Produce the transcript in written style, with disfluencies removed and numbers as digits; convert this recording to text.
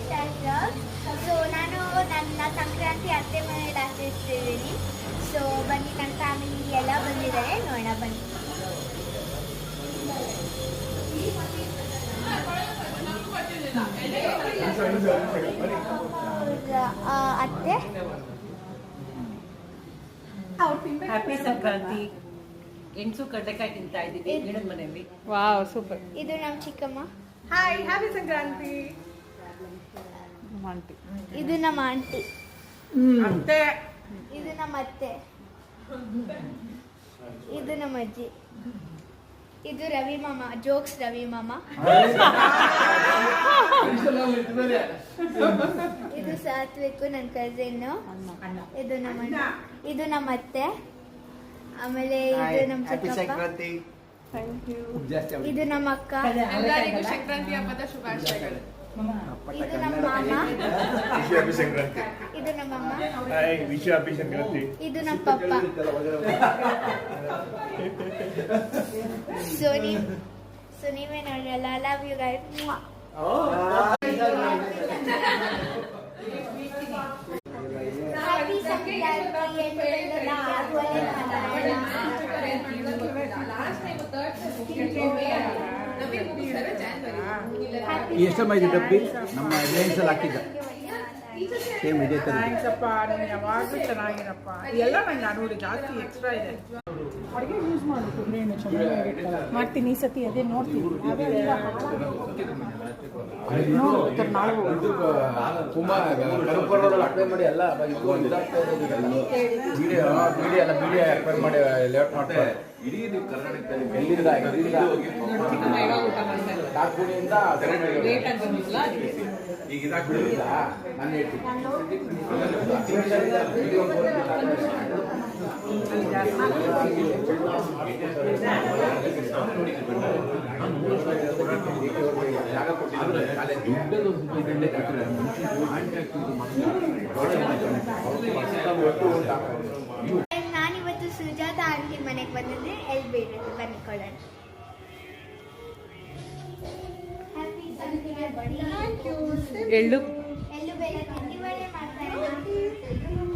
So ನಾನು ನನ್ನ ಸಂಕ್ರಾಂತಿ ಅತ್ತೆ ಮನೆಯಲ್ಲಿ ಆಚರಿಸ್ತಿದ್ದೀನಿ. ಸೊ ಬನ್ನಿ, ನನ್ನ ಫ್ಯಾಮಿಲಿ ಎಲ್ಲ ಬಂದಿದ್ದಾರೆ, ನೋಡೋಣ ಬನ್ನಿ. ಅತ್ತೆ ಹ್ಯಾಪಿ ಸಂಕ್ರಾಂತಿ. ಎಣ್ಸು ಕಡಲೆಕಾಯಿ ತಿಂತಾ ಇದ್ದೀವಿ ಗಿಡದ ಮನೆಯಲ್ಲಿ. Wow, super. ಇದು ನಮ್ಮ ಚಿಕ್ಕಮ್ಮ. Hi, happy Sankranti. ಆಂಟಿ. ಇದು ನಮ್ಮ ಆಂಟಿ. ಅತ್ತೆ. ಇದು ನಮ್ಮ ಅತ್ತೆ. ಇದು ನಮ್ಮ ಅಜ್ಜಿ. ಇದು ರವಿ ಮಾಮ, ಜೋಕ್ಸ್ ರವಿ ಮಾಮ. ಇದು ಸಾತ್ವಿಕ್, ನನ್ನ ಕಸಿನ್. ಇದು ನಮ್ಮ ಅತ್ತೆ. ಆಮೇಲೆ ಇದು ನಮ್ಮ ಚಿಕ್ಕಪ್ಪ. ಇದು ನಮ್ಮ ಅಕ್ಕ. ಎಲ್ಲರಿಗೂ ಸಂಕ್ರಾಂತಿ ಹಬ್ಬದ ಶುಭಾಶಯಗಳು. ಇದು ನಮ್ಮ ಮಾಮ. ಇದು ನಮ್ಮ ಅಮ್ಮ. ಇದು ನಮ್ಮ ಪಪ್ಪ. ಸೊ ನೀವೇ ನೋಡ್ರಲ್ಲ. Love you guys. ಹ್ಯಾಪಿ ಎಷ್ಟಮ್ಮ ಇದು ಡಬ್ಬಿ ನಮ್ಮ ರಿಲಯನ್ಸ್ ಅಲ್ಲಿ ಹಾಕಿದ್ದ ಸೇಮ್ ಇದೇ ತರ. ಥ್ಯಾಂಕ್ಸಪ್ಪ, ನೀನು ಯಾವಾಗಲೂ ಚೆನ್ನಾಗಿರಪ್ಪ. ಎಲ್ಲ ನಂಗೆ ನೋಡಿ ಜಾಸ್ತಿ ಎಕ್ಸ್ಟ್ರಾ ಇದೆ. ಅಡುಗೆ ಯೂಸ್ ಮಾಡಿಬಿಟ್ಟು ಮಾಡ್ತೀನಿ ಈ ಸತಿ. ಅದೇ ನೋಡ್ತೀನಿ. ಅಪ್ಲೈ ಮಾಡಿ ಎಲ್ಲ ಮೀಡಿಯಾ ಅಕ್ವೈರ್ ಮಾಡಿ ಲೇಔಟ್ ಮಾಡ್ತಾರೆ. ಇಡೀ ಎಲ್ಲಿಂದ ಈಗ ಇದಾಗ್ಬಿಡಿಲ್ಲ. ನಾನು ಹೇಳ್ತೀನಿ ನಾನಿವತ್ತು ಸುಜಾತ ಆಂಟಿ ಮನೆಗೆ ಬಂದಿದ್ದೆ. ಎಲ್ಲಿ ಬೇಡ ಬನ್ನಿ ಕೊಡೋಣ. ಎಳ್ಳು ಎಳ್ಳು ಬೆಲ್ಲ ತಿಂಡಿ ವಡೆ ಮಾಡ್ತಾ ಇದ್ದೀನಿ.